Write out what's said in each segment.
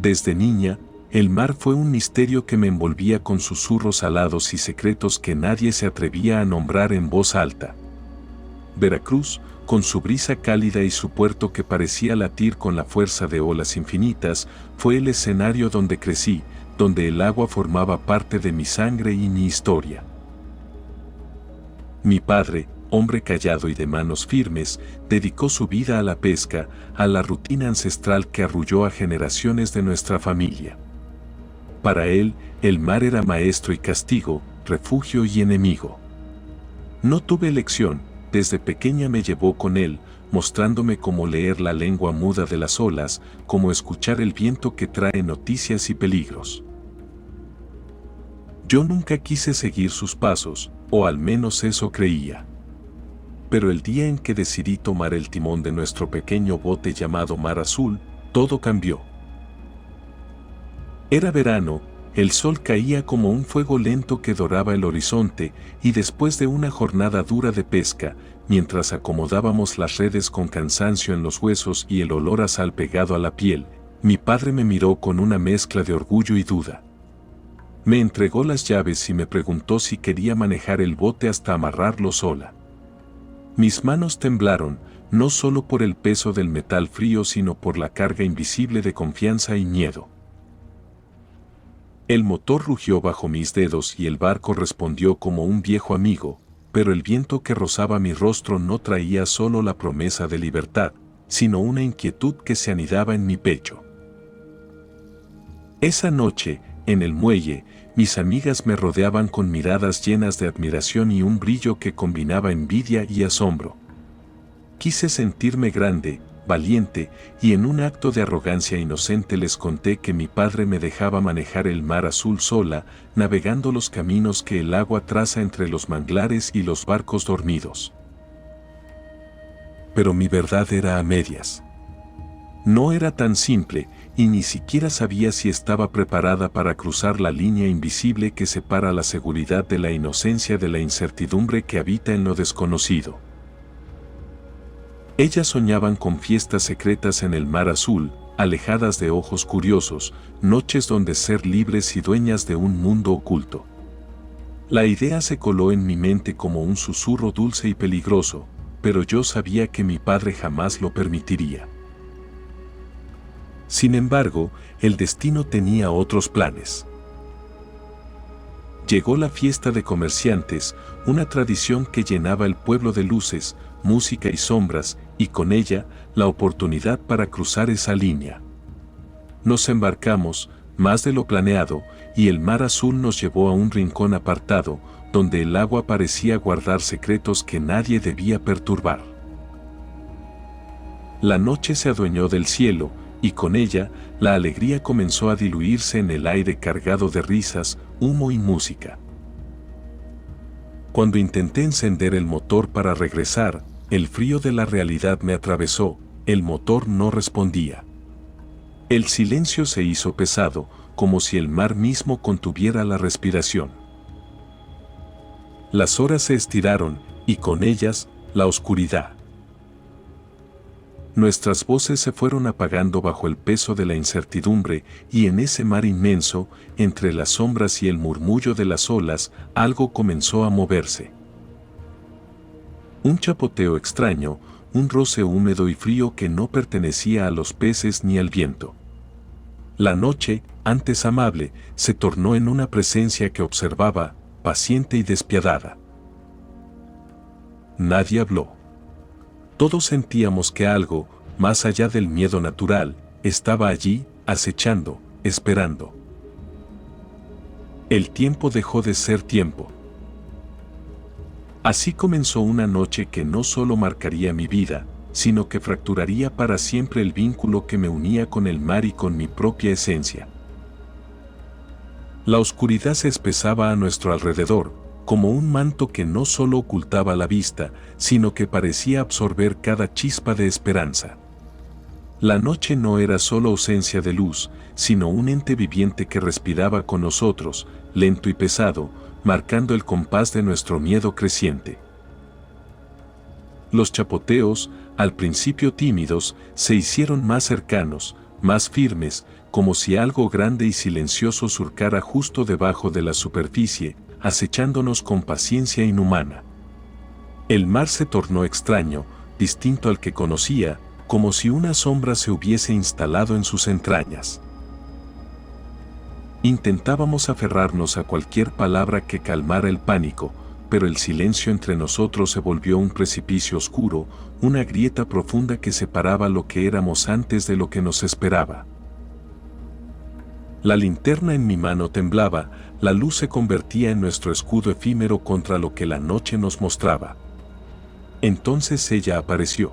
Desde niña, el mar fue un misterio que me envolvía con susurros alados y secretos que nadie se atrevía a nombrar en voz alta. Veracruz, con su brisa cálida y su puerto que parecía latir con la fuerza de olas infinitas, fue el escenario donde crecí, donde el agua formaba parte de mi sangre y mi historia. Mi padre, hombre callado y de manos firmes, dedicó su vida a la pesca, a la rutina ancestral que arrulló a generaciones de nuestra familia. Para él, el mar era maestro y castigo, refugio y enemigo. No tuve elección, desde pequeña me llevó con él, mostrándome cómo leer la lengua muda de las olas, cómo escuchar el viento que trae noticias y peligros. Yo nunca quise seguir sus pasos, o al menos eso creía. Pero el día en que decidí tomar el timón de nuestro pequeño bote llamado Mar Azul, todo cambió. Era verano, el sol caía como un fuego lento que doraba el horizonte, y después de una jornada dura de pesca, mientras acomodábamos las redes con cansancio en los huesos y el olor a sal pegado a la piel, mi padre me miró con una mezcla de orgullo y duda. Me entregó las llaves y me preguntó si quería manejar el bote hasta amarrarlo sola. Mis manos temblaron, no solo por el peso del metal frío sino por la carga invisible de confianza y miedo. El motor rugió bajo mis dedos y el barco respondió como un viejo amigo, pero el viento que rozaba mi rostro no traía solo la promesa de libertad, sino una inquietud que se anidaba en mi pecho. Esa noche, en el muelle, mis amigas me rodeaban con miradas llenas de admiración y un brillo que combinaba envidia y asombro. Quise sentirme grande, valiente, y en un acto de arrogancia inocente les conté que mi padre me dejaba manejar el mar azul sola, navegando los caminos que el agua traza entre los manglares y los barcos dormidos. Pero mi verdad era a medias. No era tan simple, y ni siquiera sabía si estaba preparada para cruzar la línea invisible que separa la seguridad de la inocencia de la incertidumbre que habita en lo desconocido. Ellas soñaban con fiestas secretas en el mar azul, alejadas de ojos curiosos, noches donde ser libres y dueñas de un mundo oculto. La idea se coló en mi mente como un susurro dulce y peligroso, pero yo sabía que mi padre jamás lo permitiría. Sin embargo, el destino tenía otros planes. Llegó la fiesta de comerciantes, una tradición que llenaba el pueblo de luces, música y sombras, y con ella, la oportunidad para cruzar esa línea. Nos embarcamos, más de lo planeado, y el mar azul nos llevó a un rincón apartado, donde el agua parecía guardar secretos que nadie debía perturbar. La noche se adueñó del cielo, y con ella, la alegría comenzó a diluirse en el aire cargado de risas, humo y música. Cuando intenté encender el motor para regresar, el frío de la realidad me atravesó, el motor no respondía. El silencio se hizo pesado, como si el mar mismo contuviera la respiración. Las horas se estiraron, y con ellas, la oscuridad. Nuestras voces se fueron apagando bajo el peso de la incertidumbre, y en ese mar inmenso, entre las sombras y el murmullo de las olas, algo comenzó a moverse. Un chapoteo extraño, un roce húmedo y frío que no pertenecía a los peces ni al viento. La noche, antes amable, se tornó en una presencia que observaba, paciente y despiadada. Nadie habló. Todos sentíamos que algo, más allá del miedo natural, estaba allí, acechando, esperando. El tiempo dejó de ser tiempo. Así comenzó una noche que no solo marcaría mi vida, sino que fracturaría para siempre el vínculo que me unía con el mar y con mi propia esencia. La oscuridad se espesaba a nuestro alrededor, como un manto que no solo ocultaba la vista, sino que parecía absorber cada chispa de esperanza. La noche no era solo ausencia de luz, sino un ente viviente que respiraba con nosotros, lento y pesado, marcando el compás de nuestro miedo creciente. Los chapoteos, al principio tímidos, se hicieron más cercanos, más firmes, como si algo grande y silencioso surcara justo debajo de la superficie, acechándonos con paciencia inhumana. El mar se tornó extraño, distinto al que conocía, como si una sombra se hubiese instalado en sus entrañas. Intentábamos aferrarnos a cualquier palabra que calmara el pánico, pero el silencio entre nosotros se volvió un precipicio oscuro, una grieta profunda que separaba lo que éramos antes de lo que nos esperaba. La linterna en mi mano temblaba, la luz se convertía en nuestro escudo efímero contra lo que la noche nos mostraba. Entonces ella apareció.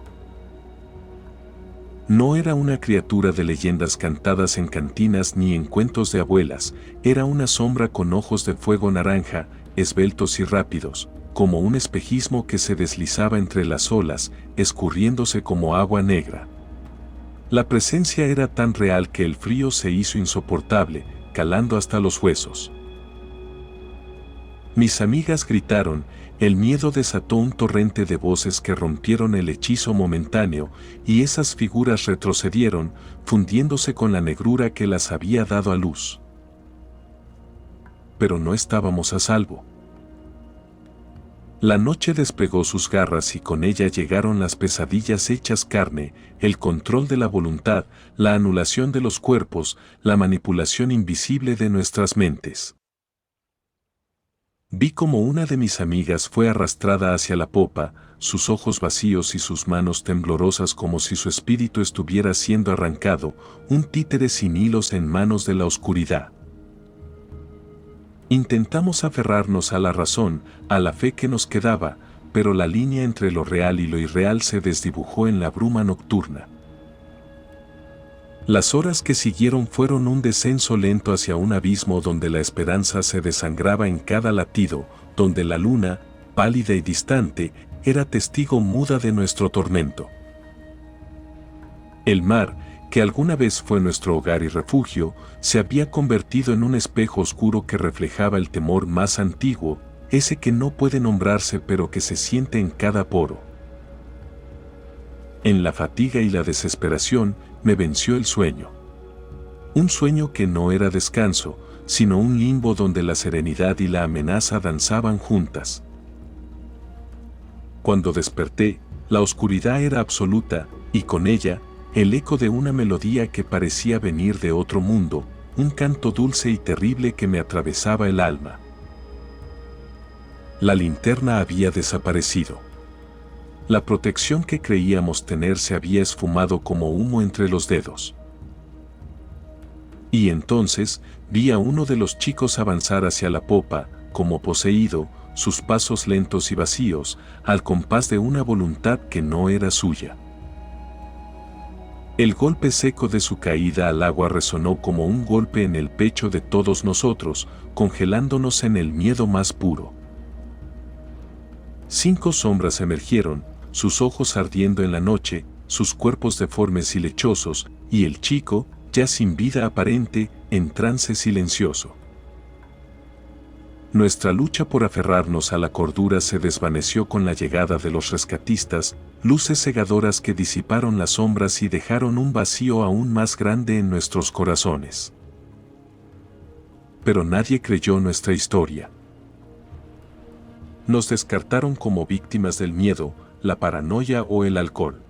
No era una criatura de leyendas cantadas en cantinas ni en cuentos de abuelas, era una sombra con ojos de fuego naranja, esbeltos y rápidos, como un espejismo que se deslizaba entre las olas, escurriéndose como agua negra. La presencia era tan real que el frío se hizo insoportable, calando hasta los huesos. Mis amigas gritaron, el miedo desató un torrente de voces que rompieron el hechizo momentáneo, y esas figuras retrocedieron, fundiéndose con la negrura que las había dado a luz. Pero no estábamos a salvo. La noche desplegó sus garras y con ella llegaron las pesadillas hechas carne, el control de la voluntad, la anulación de los cuerpos, la manipulación invisible de nuestras mentes. Vi como una de mis amigas fue arrastrada hacia la popa, sus ojos vacíos y sus manos temblorosas como si su espíritu estuviera siendo arrancado, un títere sin hilos en manos de la oscuridad. Intentamos aferrarnos a la razón, a la fe que nos quedaba, pero la línea entre lo real y lo irreal se desdibujó en la bruma nocturna. Las horas que siguieron fueron un descenso lento hacia un abismo donde la esperanza se desangraba en cada latido, donde la luna, pálida y distante, era testigo muda de nuestro tormento. El mar, que alguna vez fue nuestro hogar y refugio, se había convertido en un espejo oscuro que reflejaba el temor más antiguo, ese que no puede nombrarse pero que se siente en cada poro. En la fatiga y la desesperación, me venció el sueño. Un sueño que no era descanso, sino un limbo donde la serenidad y la amenaza danzaban juntas. Cuando desperté, la oscuridad era absoluta, y con ella, el eco de una melodía que parecía venir de otro mundo, un canto dulce y terrible que me atravesaba el alma. La linterna había desaparecido. La protección que creíamos tener se había esfumado como humo entre los dedos. Y entonces vi a uno de los chicos avanzar hacia la popa, como poseído, sus pasos lentos y vacíos, al compás de una voluntad que no era suya. El golpe seco de su caída al agua resonó como un golpe en el pecho de todos nosotros, congelándonos en el miedo más puro. 5 sombras emergieron, sus ojos ardiendo en la noche, sus cuerpos deformes y lechosos, y el chico, ya sin vida aparente, en trance silencioso. Nuestra lucha por aferrarnos a la cordura se desvaneció con la llegada de los rescatistas, luces cegadoras que disiparon las sombras y dejaron un vacío aún más grande en nuestros corazones. Pero nadie creyó nuestra historia. Nos descartaron como víctimas del miedo, la paranoia o el alcohol.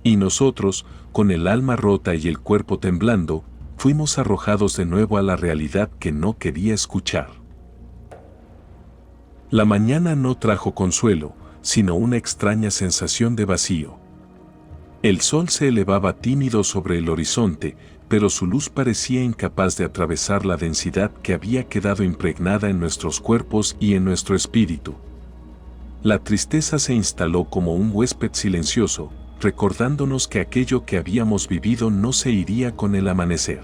Y nosotros, con el alma rota y el cuerpo temblando, fuimos arrojados de nuevo a la realidad que no quería escuchar. La mañana no trajo consuelo, sino una extraña sensación de vacío. El sol se elevaba tímido sobre el horizonte, pero su luz parecía incapaz de atravesar la densidad que había quedado impregnada en nuestros cuerpos y en nuestro espíritu. La tristeza se instaló como un huésped silencioso, recordándonos que aquello que habíamos vivido no se iría con el amanecer.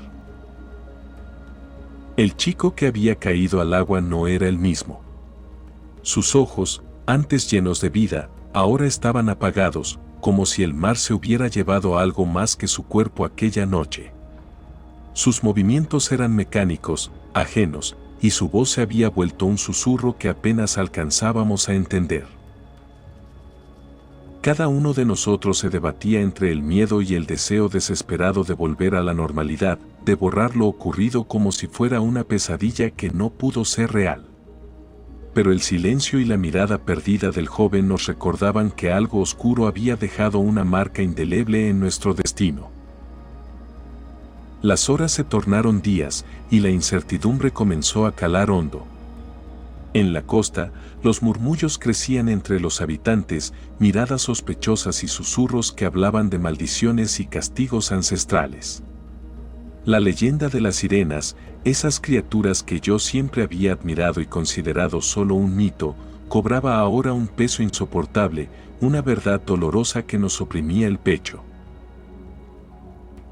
El chico que había caído al agua no era el mismo. Sus ojos, antes llenos de vida, ahora estaban apagados, como si el mar se hubiera llevado algo más que su cuerpo aquella noche. Sus movimientos eran mecánicos, ajenos, y su voz se había vuelto un susurro que apenas alcanzábamos a entender. Cada uno de nosotros se debatía entre el miedo y el deseo desesperado de volver a la normalidad, de borrar lo ocurrido como si fuera una pesadilla que no pudo ser real. Pero el silencio y la mirada perdida del joven nos recordaban que algo oscuro había dejado una marca indeleble en nuestro destino. Las horas se tornaron días y la incertidumbre comenzó a calar hondo. En la costa, los murmullos crecían entre los habitantes, miradas sospechosas y susurros que hablaban de maldiciones y castigos ancestrales. La leyenda de las sirenas, esas criaturas que yo siempre había admirado y considerado solo un mito, cobraba ahora un peso insoportable, una verdad dolorosa que nos oprimía el pecho.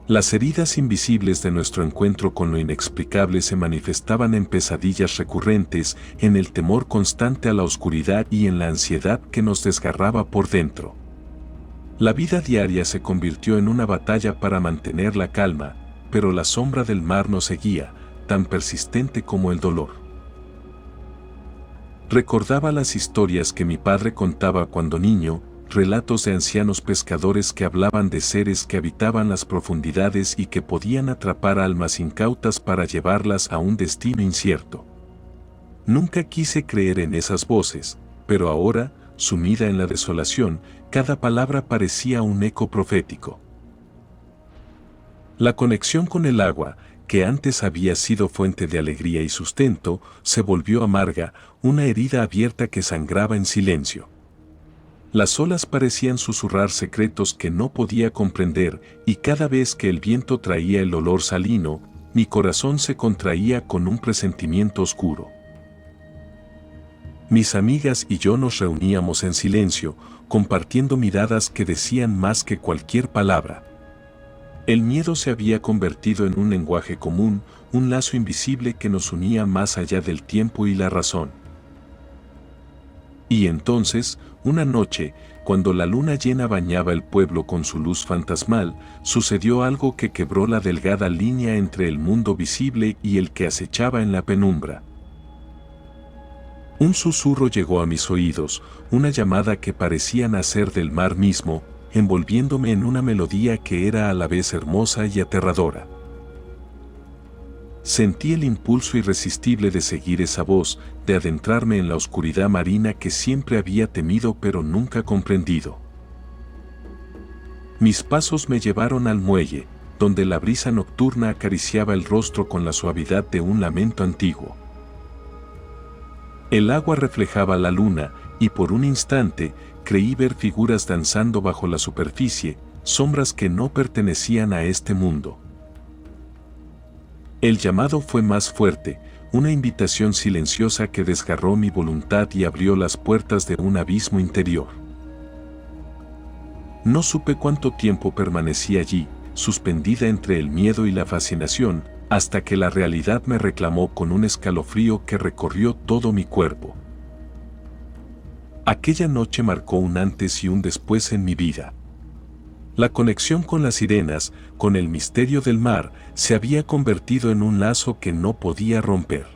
Las heridas invisibles de nuestro encuentro con lo inexplicable se manifestaban en pesadillas recurrentes, en el temor constante a la oscuridad y en la ansiedad que nos desgarraba por dentro. La vida diaria se convirtió en una batalla para mantener la calma, pero la sombra del mar nos seguía, tan persistente como el dolor. Recordaba las historias que mi padre contaba cuando niño, relatos de ancianos pescadores que hablaban de seres que habitaban las profundidades y que podían atrapar almas incautas para llevarlas a un destino incierto. Nunca quise creer en esas voces, pero ahora, sumida en la desolación, cada palabra parecía un eco profético. La conexión con el agua, que antes había sido fuente de alegría y sustento, se volvió amarga, una herida abierta que sangraba en silencio. Las olas parecían susurrar secretos que no podía comprender, y cada vez que el viento traía el olor salino, mi corazón se contraía con un presentimiento oscuro. Mis amigas y yo nos reuníamos en silencio, compartiendo miradas que decían más que cualquier palabra. El miedo se había convertido en un lenguaje común, un lazo invisible que nos unía más allá del tiempo y la razón. Y entonces, una noche, cuando la luna llena bañaba el pueblo con su luz fantasmal, sucedió algo que quebró la delgada línea entre el mundo visible y el que acechaba en la penumbra. Un susurro llegó a mis oídos, una llamada que parecía nacer del mar mismo, envolviéndome en una melodía que era a la vez hermosa y aterradora. Sentí el impulso irresistible de seguir esa voz, de adentrarme en la oscuridad marina que siempre había temido pero nunca comprendido. Mis pasos me llevaron al muelle, donde la brisa nocturna acariciaba el rostro con la suavidad de un lamento antiguo. El agua reflejaba la luna, y por un instante creí ver figuras danzando bajo la superficie, sombras que no pertenecían a este mundo. El llamado fue más fuerte, una invitación silenciosa que desgarró mi voluntad y abrió las puertas de un abismo interior. No supe cuánto tiempo permanecí allí, suspendida entre el miedo y la fascinación, hasta que la realidad me reclamó con un escalofrío que recorrió todo mi cuerpo. Aquella noche marcó un antes y un después en mi vida. La conexión con las sirenas, con el misterio del mar, se había convertido en un lazo que no podía romper.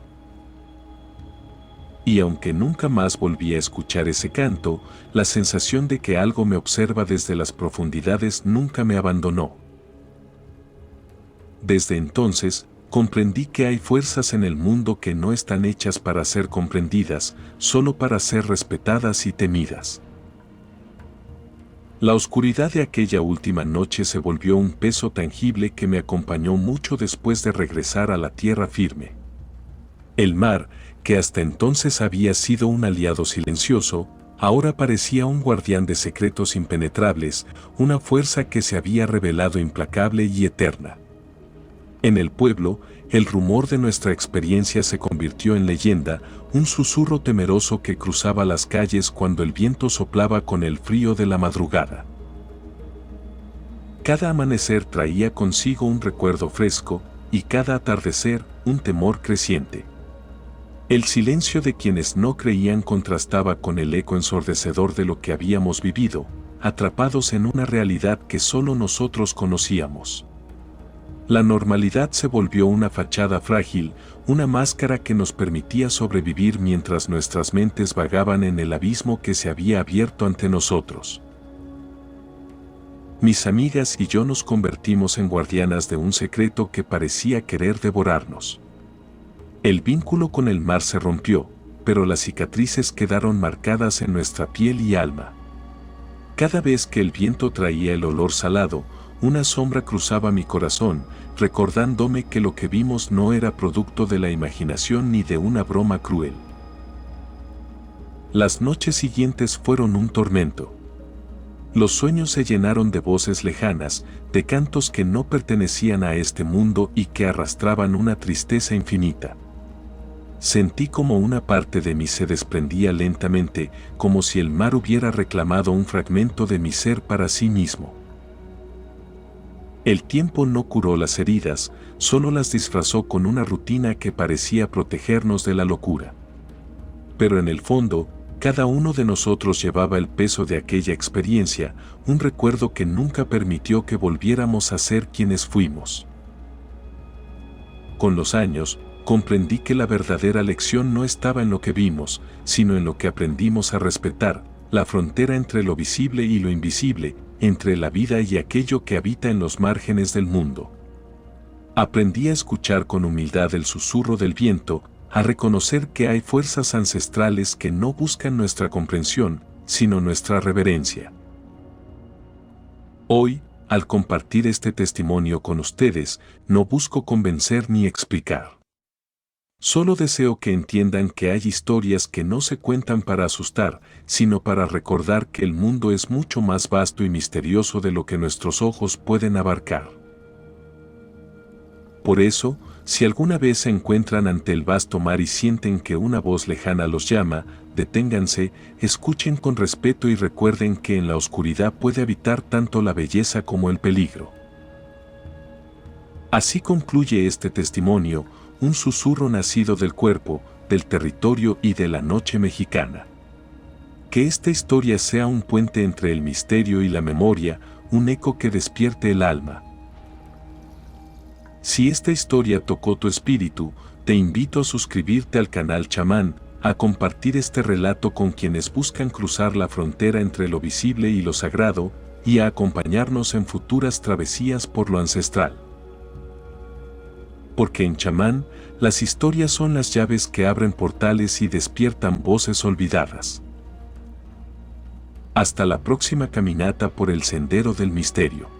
Y aunque nunca más volví a escuchar ese canto, la sensación de que algo me observa desde las profundidades nunca me abandonó. Desde entonces, comprendí que hay fuerzas en el mundo que no están hechas para ser comprendidas, solo para ser respetadas y temidas. La oscuridad de aquella última noche se volvió un peso tangible que me acompañó mucho después de regresar a la tierra firme. El mar, que hasta entonces había sido un aliado silencioso, ahora parecía un guardián de secretos impenetrables, una fuerza que se había revelado implacable y eterna. En el pueblo, el rumor de nuestra experiencia se convirtió en leyenda, un susurro temeroso que cruzaba las calles cuando el viento soplaba con el frío de la madrugada. Cada amanecer traía consigo un recuerdo fresco, y cada atardecer un temor creciente. El silencio de quienes no creían contrastaba con el eco ensordecedor de lo que habíamos vivido, atrapados en una realidad que solo nosotros conocíamos. La normalidad se volvió una fachada frágil, una máscara que nos permitía sobrevivir mientras nuestras mentes vagaban en el abismo que se había abierto ante nosotros. Mis amigas y yo nos convertimos en guardianas de un secreto que parecía querer devorarnos. El vínculo con el mar se rompió, pero las cicatrices quedaron marcadas en nuestra piel y alma. Cada vez que el viento traía el olor salado, una sombra cruzaba mi corazón, recordándome que lo que vimos no era producto de la imaginación ni de una broma cruel. Las noches siguientes fueron un tormento. Los sueños se llenaron de voces lejanas, de cantos que no pertenecían a este mundo y que arrastraban una tristeza infinita. Sentí como una parte de mí se desprendía lentamente, como si el mar hubiera reclamado un fragmento de mi ser para sí mismo. El tiempo no curó las heridas, solo las disfrazó con una rutina que parecía protegernos de la locura. Pero en el fondo, cada uno de nosotros llevaba el peso de aquella experiencia, un recuerdo que nunca permitió que volviéramos a ser quienes fuimos. Con los años, comprendí que la verdadera lección no estaba en lo que vimos, sino en lo que aprendimos a respetar, la frontera entre lo visible y lo invisible, entre la vida y aquello que habita en los márgenes del mundo. Aprendí a escuchar con humildad el susurro del viento, a reconocer que hay fuerzas ancestrales que no buscan nuestra comprensión, sino nuestra reverencia. Hoy, al compartir este testimonio con ustedes, no busco convencer ni explicar. Solo deseo que entiendan que hay historias que no se cuentan para asustar, sino para recordar que el mundo es mucho más vasto y misterioso de lo que nuestros ojos pueden abarcar. Por eso, si alguna vez se encuentran ante el vasto mar y sienten que una voz lejana los llama, deténganse, escuchen con respeto y recuerden que en la oscuridad puede habitar tanto la belleza como el peligro. Así concluye este testimonio, un susurro nacido del cuerpo, del territorio y de la noche mexicana. Que esta historia sea un puente entre el misterio y la memoria, un eco que despierte el alma. Si esta historia tocó tu espíritu, te invito a suscribirte al canal Chamán, a compartir este relato con quienes buscan cruzar la frontera entre lo visible y lo sagrado, y a acompañarnos en futuras travesías por lo ancestral. Porque en Chamán, las historias son las llaves que abren portales y despiertan voces olvidadas. Hasta la próxima caminata por el sendero del misterio.